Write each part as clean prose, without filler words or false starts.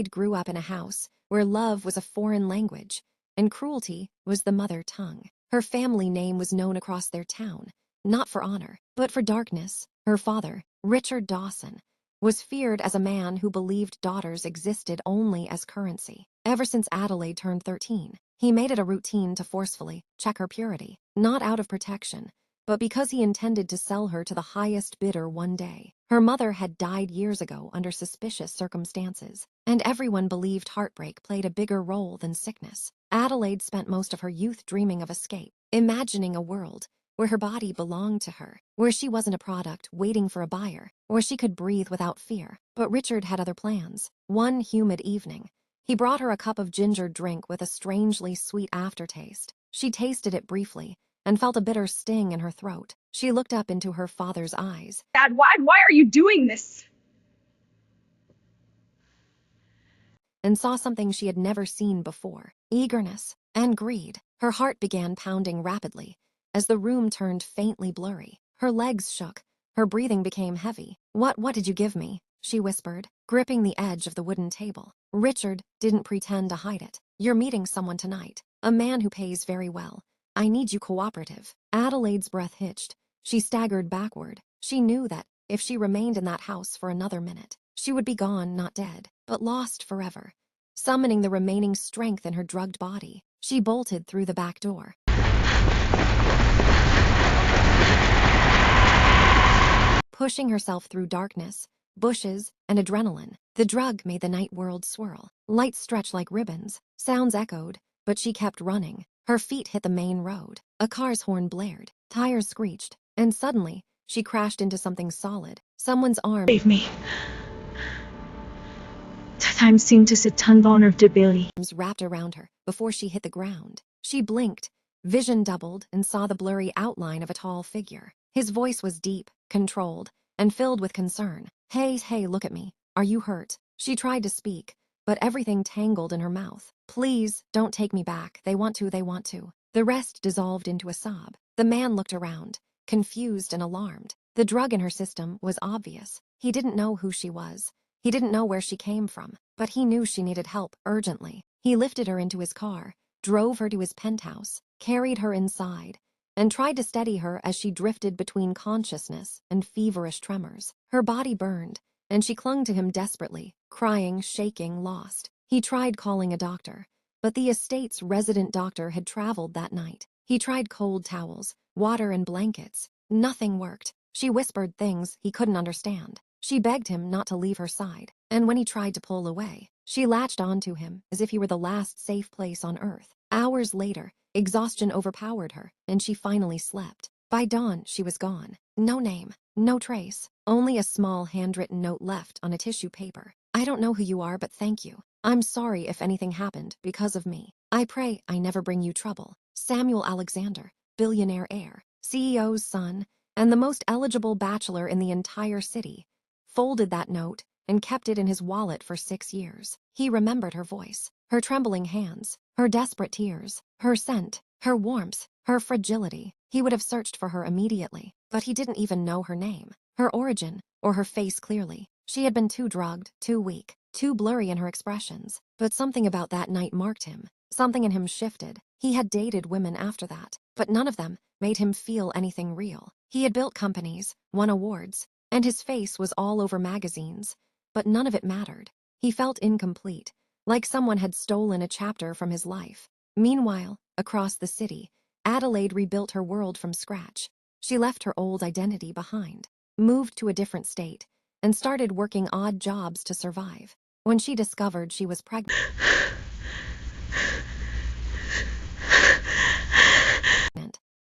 Adelaide grew up in a house where love was a foreign language and cruelty was the mother tongue. Her family name was known across their town, not for honor, but for darkness. Her father, Richard Dawson, was feared as a man who believed daughters existed only as currency. Ever since Adelaide turned 13, he made it a routine to forcefully check her purity, not out of protection, but because he intended to sell her to the highest bidder one day. Her mother had died years ago under suspicious circumstances, and everyone believed heartbreak played a bigger role than sickness. Adelaide spent most of her youth dreaming of escape, imagining a world where her body belonged to her, where she wasn't a product waiting for a buyer, where she could breathe without fear. But Richard had other plans. One humid evening, he brought her a cup of ginger drink with a strangely sweet aftertaste. She tasted it briefly and felt a bitter sting in her throat. She looked up into her father's eyes. Dad, why are you doing this? And saw something she had never seen before. Eagerness and greed. Her heart began pounding rapidly as the room turned faintly blurry. Her legs shook. Her breathing became heavy. What did you give me?" she whispered, gripping the edge of the wooden table. Richard didn't pretend to hide it. "You're meeting someone tonight, a man who pays very well. I need you cooperative." Adelaide's breath hitched. She staggered backward. She knew that if she remained in that house for another minute, she would be gone, not dead, but lost forever. Summoning the remaining strength in her drugged body, she bolted through the back door. Pushing herself through darkness, bushes, and adrenaline, the drug made the night world swirl. Lights stretched like ribbons, sounds echoed, but she kept running. Her feet hit the main road. A car's horn blared, tires screeched, and suddenly, she crashed into something solid. Someone's arm Save me. Time seemed to sit vulnerability. Wrapped around her before she hit the ground. She blinked, vision doubled, and saw the blurry outline of a tall figure. His voice was deep, controlled, and filled with concern. Hey, look at me. Are you hurt?" She tried to speak, but everything tangled in her mouth. "Please, don't take me back. They want to. The rest dissolved into a sob. The man looked around, confused and alarmed. The drug in her system was obvious. He didn't know who she was. He didn't know where she came from, but he knew she needed help urgently. He lifted her into his car, drove her to his penthouse, carried her inside, and tried to steady her as she drifted between consciousness and feverish tremors. Her body burned, and she clung to him desperately, crying, shaking, lost. He tried calling a doctor, but the estate's resident doctor had traveled that night. He tried cold towels, water, and blankets. Nothing worked. She whispered things he couldn't understand. She begged him not to leave her side, and when he tried to pull away, she latched onto him as if he were the last safe place on earth. Hours later, exhaustion overpowered her, and she finally slept. By dawn, she was gone. No name, no trace, only a small handwritten note left on a tissue paper. "I don't know who you are, but thank you. I'm sorry if anything happened because of me. I pray I never bring you trouble. Samuel Alexander, billionaire heir, CEO's son, and the most eligible bachelor in the entire city." Folded that note and kept it in his wallet for 6 years. He remembered her voice, her trembling hands, her desperate tears, her scent, her warmth, her fragility. He would have searched for her immediately, but he didn't even know her name, her origin, or her face clearly. She had been too drugged, too weak, too blurry in her expressions. But something about that night marked him. Something in him shifted. He had dated women after that, but none of them made him feel anything real. He had built companies, won awards, and his face was all over magazines, but none of it mattered. He felt incomplete, like someone had stolen a chapter from his life. Meanwhile, across the city, Adelaide rebuilt her world from scratch. She left her old identity behind, moved to a different state, and started working odd jobs to survive. When she discovered she was pregnant,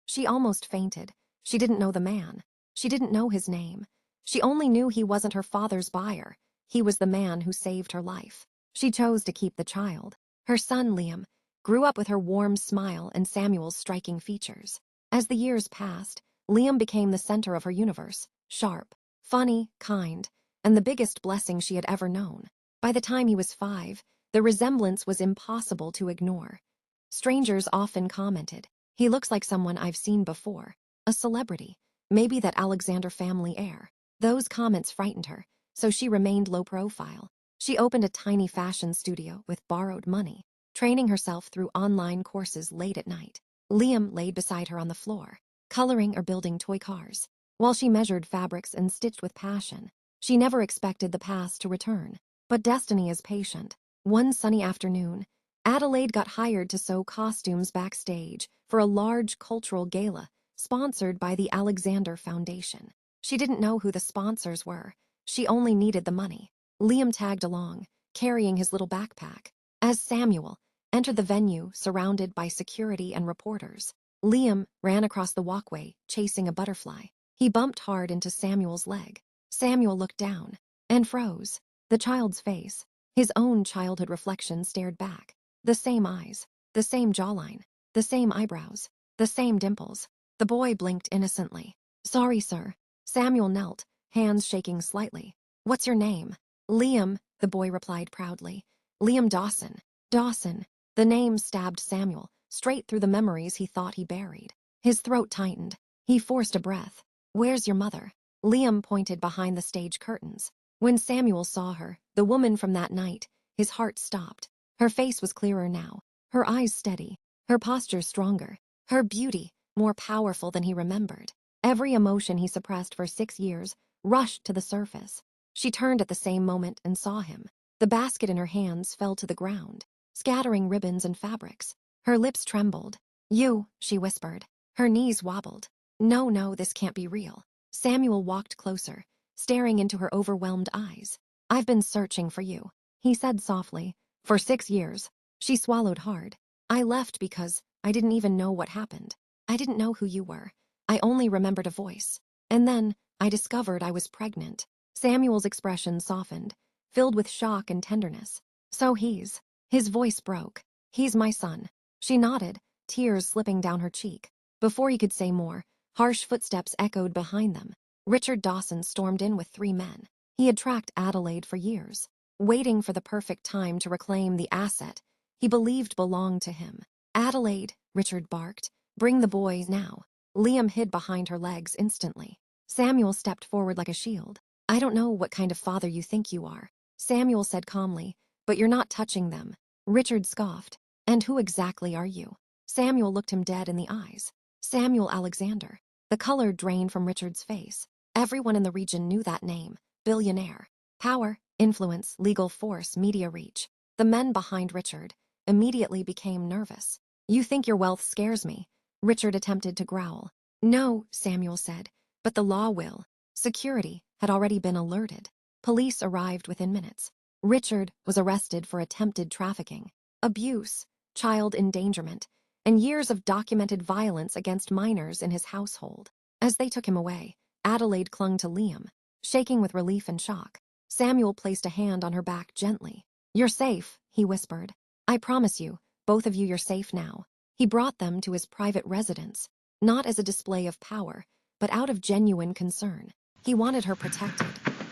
she almost fainted. She didn't know the man. She didn't know his name. She only knew he wasn't her father's buyer. He was the man who saved her life. She chose to keep the child. Her son, Liam, grew up with her warm smile and Samuel's striking features. As the years passed, Liam became the center of her universe, sharp, funny, kind, and the biggest blessing she had ever known. By the time he was 5, the resemblance was impossible to ignore. Strangers often commented, "He looks like someone I've seen before, a celebrity, maybe that Alexander family heir." Those comments frightened her, so she remained low profile. She opened a tiny fashion studio with borrowed money, training herself through online courses late at night. Liam laid beside her on the floor, coloring or building toy cars, while she measured fabrics and stitched with passion. She never expected the past to return, but destiny is patient. One sunny afternoon, Adelaide got hired to sew costumes backstage for a large cultural gala sponsored by the Alexander Foundation. She didn't know who the sponsors were. She only needed the money. Liam tagged along, carrying his little backpack. As Samuel entered the venue surrounded by security and reporters, Liam ran across the walkway, chasing a butterfly. He bumped hard into Samuel's leg. Samuel looked down and froze. The child's face, his own childhood reflection, stared back. The same eyes, the same jawline, the same eyebrows, the same dimples. The boy blinked innocently. "Sorry, sir." Samuel knelt, hands shaking slightly. "What's your name?" "Liam," the boy replied proudly. "Liam Dawson." Dawson. The name stabbed Samuel straight through the memories he thought he buried. His throat tightened. He forced a breath. "Where's your mother?" Liam pointed behind the stage curtains. When Samuel saw her, the woman from that night, his heart stopped. Her face was clearer now, her eyes steady, her posture stronger, her beauty more powerful than he remembered. Every emotion he suppressed for 6 years rushed to the surface. She turned at the same moment and saw him. The basket in her hands fell to the ground, scattering ribbons and fabrics. Her lips trembled. "You," she whispered. Her knees wobbled. No, this can't be real." Samuel walked closer, staring into her overwhelmed eyes. "I've been searching for you," he said softly. "For 6 years." She swallowed hard. "I left because I didn't even know what happened. I didn't know who you were. I only remembered a voice. And then I discovered I was pregnant." Samuel's expression softened, filled with shock and tenderness. "So his voice broke. "He's my son." She nodded, tears slipping down her cheek. Before he could say more, harsh footsteps echoed behind them. Richard Dawson stormed in with 3 men. He had tracked Adelaide for years, waiting for the perfect time to reclaim the asset he believed belonged to him. "Adelaide," Richard barked. "Bring the boy now." Liam hid behind her legs instantly. Samuel stepped forward like a shield. "I don't know what kind of father you think you are," Samuel said calmly, "but you're not touching them." Richard scoffed. "And who exactly are you?" Samuel looked him dead in the eyes. "Samuel Alexander." The color drained from Richard's face. Everyone in the region knew that name. Billionaire. Power, influence, legal force, media reach. The men behind Richard immediately became nervous. "You think your wealth scares me?" Richard attempted to growl. "No," Samuel said, "but the law will." Security had already been alerted. Police arrived within minutes. Richard was arrested for attempted trafficking, abuse, child endangerment, and years of documented violence against minors in his household. As they took him away, Adelaide clung to Liam, shaking with relief and shock. Samuel placed a hand on her back gently. "You're safe," he whispered. "I promise you, both of you, you're safe now." He brought them to his private residence, not as a display of power, but out of genuine concern. He wanted her protected.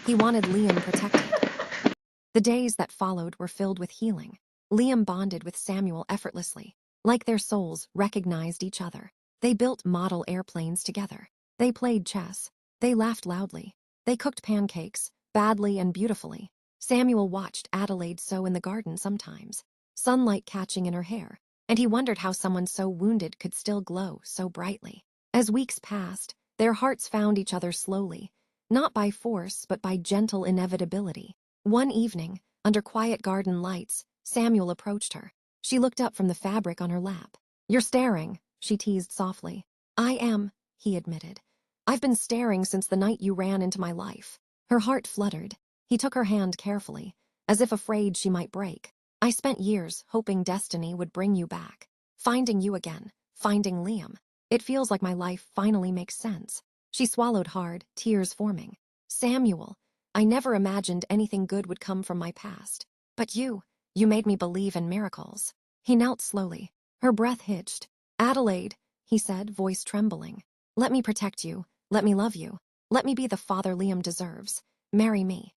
He wanted Liam protected. The days that followed were filled with healing. Liam bonded with Samuel effortlessly, like their souls recognized each other. They built model airplanes together. They played chess. They laughed loudly. They cooked pancakes, badly and beautifully. Samuel watched Adelaide sew in the garden sometimes, sunlight catching in her hair, and he wondered how someone so wounded could still glow so brightly. As weeks passed, their hearts found each other slowly, not by force but by gentle inevitability. One evening, under quiet garden lights, Samuel approached her. She looked up from the fabric on her lap. "You're staring," she teased softly. "I am," he admitted. "I've been staring since the night you ran into my life." Her heart fluttered. He took her hand carefully, as if afraid she might break. "I spent years hoping destiny would bring you back. Finding you again, finding Liam. It feels like my life finally makes sense." She swallowed hard, tears forming. "Samuel, I never imagined anything good would come from my past. But you made me believe in miracles." He knelt slowly. Her breath hitched. "Adelaide," he said, voice trembling. "Let me protect you. Let me love you. Let me be the father Liam deserves. Marry me."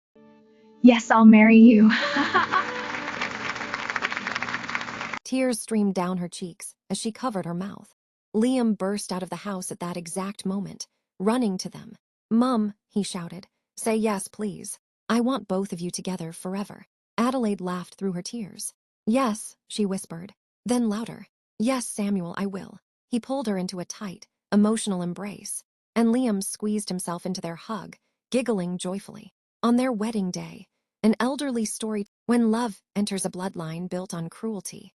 Yes, I'll marry you. Tears streamed down her cheeks as she covered her mouth. Liam burst out of the house at that exact moment, running to them. "Mum," he shouted, "say yes, please. I want both of you together forever." Adelaide laughed through her tears. Yes, she whispered. Then louder. Yes, Samuel, I will. He pulled her into a tight, emotional embrace, and Liam squeezed himself into their hug, giggling joyfully. On their wedding day, an elderly story when love enters a bloodline built on cruelty.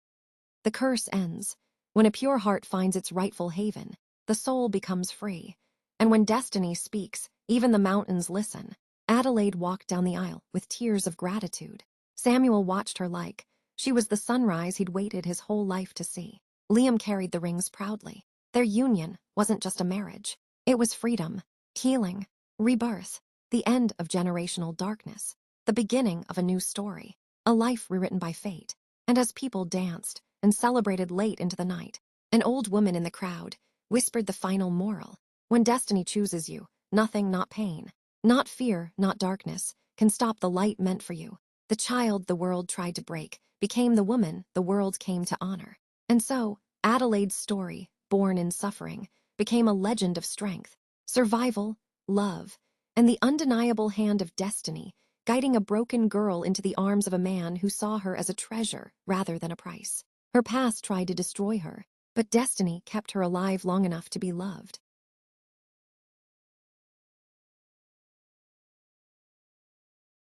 The curse ends. When a pure heart finds its rightful haven, the soul becomes free. And when destiny speaks, even the mountains listen. Adelaide walked down the aisle with tears of gratitude. Samuel watched her like she was the sunrise he'd waited his whole life to see. Liam carried the rings proudly. Their union wasn't just a marriage. It was freedom, healing, rebirth, the end of generational darkness, the beginning of a new story, a life rewritten by fate. And as people danced and celebrated late into the night, an old woman in the crowd whispered the final moral. When destiny chooses you, nothing, not pain, not fear, not darkness, can stop the light meant for you. The child the world tried to break became the woman the world came to honor. And so, Adelaide's story, born in suffering, became a legend of strength, survival, love, and the undeniable hand of destiny, guiding a broken girl into the arms of a man who saw her as a treasure rather than a price. Her past tried to destroy her, but destiny kept her alive long enough to be loved.